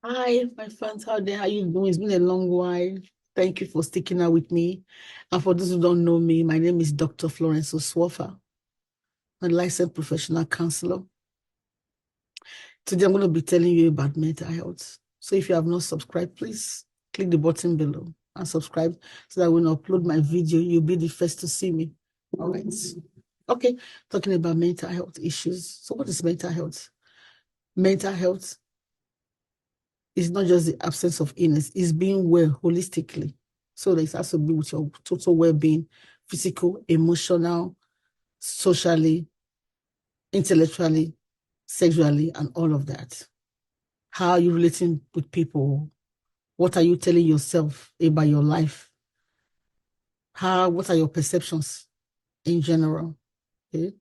Hi, my friends out there. How you doing? It's been a long while. Thank you for sticking out with me. And for those who don't know me, my name is Dr. Florence Oswofa. I'm a licensed professional counselor. Today, I'm going to be telling you about mental health. So if you have not subscribed, please click the button below and subscribe so that when I upload my video, you'll be the first to see me. All right. Okay, talking about mental health issues. So what is mental health? Mental health is not just the absence of illness, it's being well holistically. So it has to be with your total well-being, physical, emotional, socially, intellectually, sexually, and all of that. How are you relating with people? What are you telling yourself about your life? What are your perceptions in general? Okay?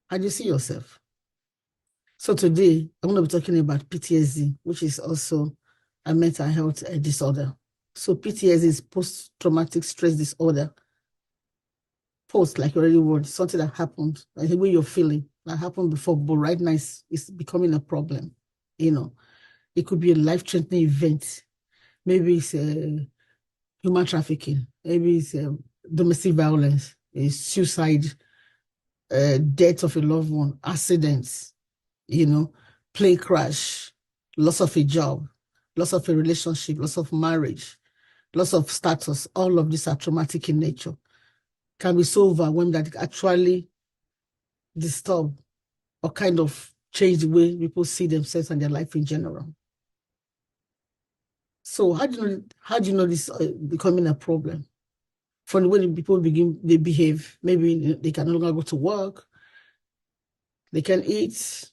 How do you see yourself? So today, I'm going to be talking about PTSD, which is also a mental health disorder. So PTSD is post-traumatic stress disorder. Post, like you already word, something that happened, like the way you're feeling, that happened before, but right now it's becoming a problem. You know, it could be a life-threatening event. Maybe it's human trafficking. Maybe it's domestic violence, it's suicide, death of a loved one, accidents, plane crash, loss of a job, loss of a relationship, loss of marriage, loss of status. All of these are traumatic in nature. Can be so overwhelmed that it actually disturb or kind of change the way people see themselves and their life in general. So how do you know this becoming a problem? From the way the people they behave, maybe they can no longer go to work, they can eat,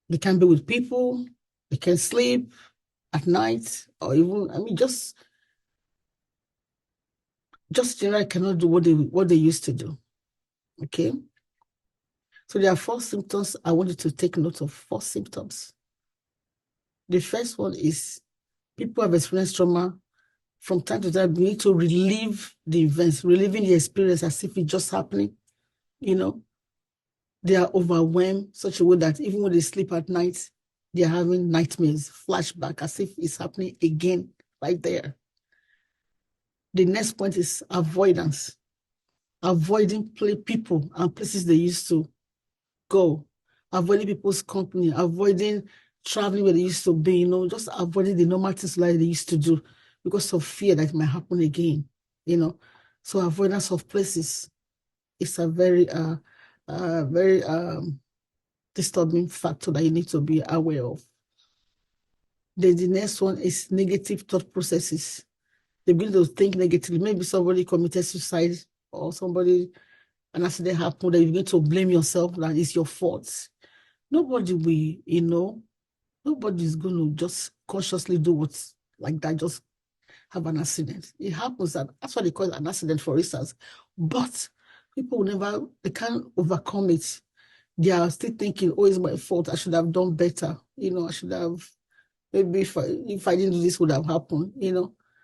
they can't be with people, they can sleep at night, or even, just generally cannot do what they used to do. Okay. So there are 4 symptoms. I want you to take note of 4 symptoms. The first one is people have experienced trauma. From time to time, we need to relive the events, reliving the experience as if it's just happening. They are overwhelmed such a way that even when they sleep at night, they are having nightmares, flashback, as if it's happening again right there. The next point is avoidance, avoiding people and places they used to go, avoiding people's company, avoiding traveling where they used to be, just avoiding the normal things like they used to do because of fear that it might happen again. So avoidance of places is a very disturbing factor that you need to be aware of. Then the next one is negative thought processes. They begin to think negatively. Maybe somebody committed suicide or an accident happened, that you begin to blame yourself, that it's your fault. Nobody will, nobody's going to just consciously do what's like that, just have an accident. It happens, and that's what they call an accident, for instance. But people they can't overcome it. They are still thinking, oh, it's my fault. I should have done better. I should have, maybe if I didn't do this, would have happened.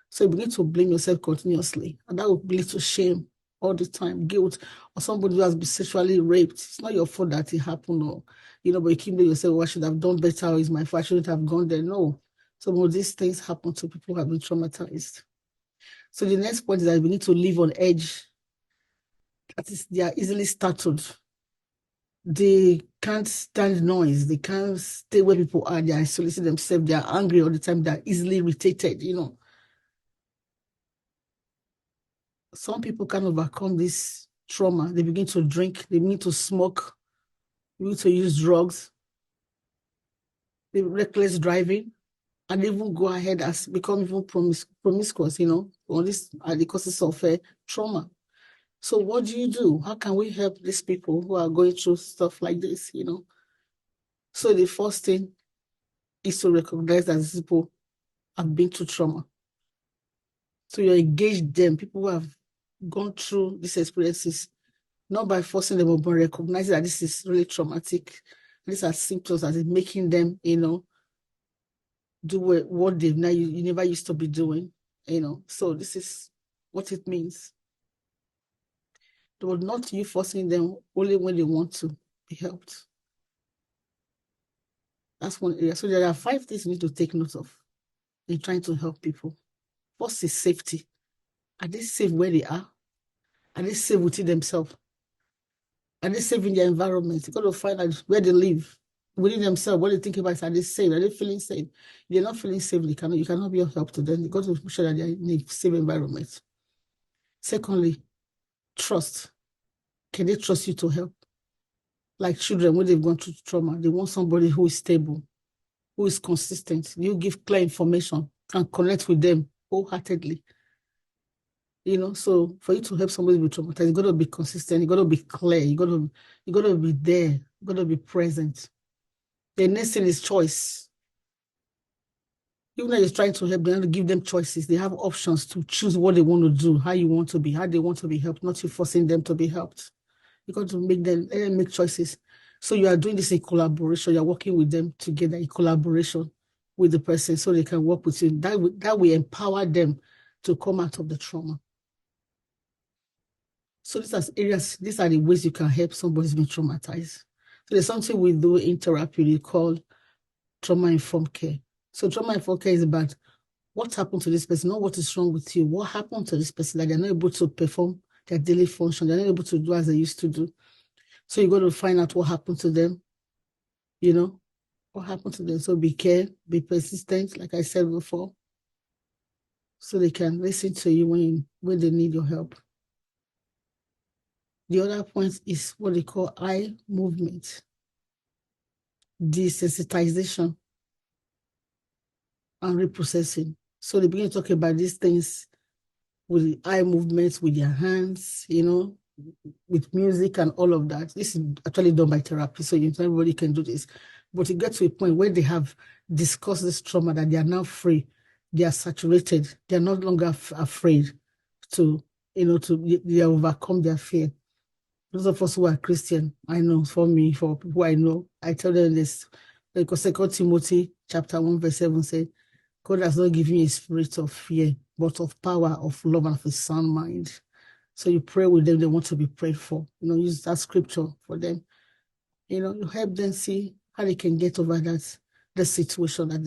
So you begin to blame yourself continuously. And that will lead to shame all the time, guilt, or somebody who has been sexually raped. It's not your fault that it happened, but you keep blaming yourself, oh, I should have done better, or it's my fault, I shouldn't have gone there. No. Some of these things happen to people who have been traumatized. So the next point is that we need to live on edge. That is, they are easily startled. They can't stand noise. They can't stay where people are. They are isolating themselves. They are angry all the time. They are easily irritated. Some people can overcome this trauma. They begin to drink. They begin to smoke. They begin to use drugs. They reckless driving. And even go ahead as become even promiscuous, all these are the causes of trauma. So what do you do? How can we help these people who are going through stuff like this? So the first thing is to recognize that these people have been through trauma. So you engage them, people who have gone through these experiences, not by forcing them, but recognizing that this is really traumatic. These are symptoms that is making them, do what you never used to be doing. So this is what it means. But not you forcing them only when they want to be helped. That's one area. So there are 5 things you need to take note of in trying to help people. First is safety. Are they safe where they are? Are they safe within themselves? Are they safe in their environment? You got to find out where they live, within themselves. What they think about it. Are they safe? Are they feeling safe? If they're not feeling safe, you cannot be of help to them. You got to make sure that they're in a safe environment. Secondly, trust. Can they trust you to help? Like children, when they've gone through trauma, they want somebody who is stable, who is consistent. You give clear information and connect with them wholeheartedly. So for you to help somebody be traumatized, you got to be consistent. You got to be clear. You got to be there. You got to be present. The next thing is choice. Even though you're trying to help them, to give them choices. They have options to choose what they want to do, how you want to be, how they want to be helped, not you forcing them to be helped. You got to let them make choices. So you are doing this in collaboration. You're working with them together in collaboration with the person so they can work with you. That will empower them to come out of the trauma. So these are the ways you can help somebody who's been traumatized. So there's something we do in therapy called trauma-informed care. So trauma-informed care is about what happened to this person, not what is wrong with you. What happened to this person that they're not able to perform their daily function. They're not able to do as they used to do. So you got to find out what happened to them, what happened to them. So be persistent, like I said before, so they can listen to you when they need your help. The other point is what they call eye movement, desensitization, and reprocessing. So they begin to talk about these things with the eye movements, with their hands, with music and all of that. This is actually done by therapy, so everybody can do this. But it gets to a point where they have discussed this trauma that they are now free. They are saturated. They are no longer afraid they overcome their fear. Those of us who are Christian, I know, for me, for people I know, I tell them this, because 2 Timothy chapter 1 verse 7 says, God has not given you a spirit of fear, but of power, of love, and of a sound mind. So you pray with them, they want to be prayed for. Use that scripture for them. You help them see how they can get over the situation that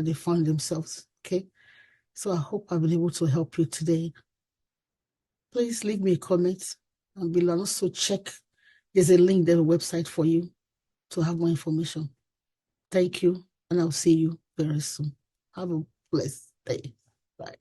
they found themselves. Okay. So I hope I've been able to help you today. Please leave me a comment and below. Also check, there's a link there, a website for you to have more information. Thank you, and I'll see you very soon. Have a blessed day. Bye.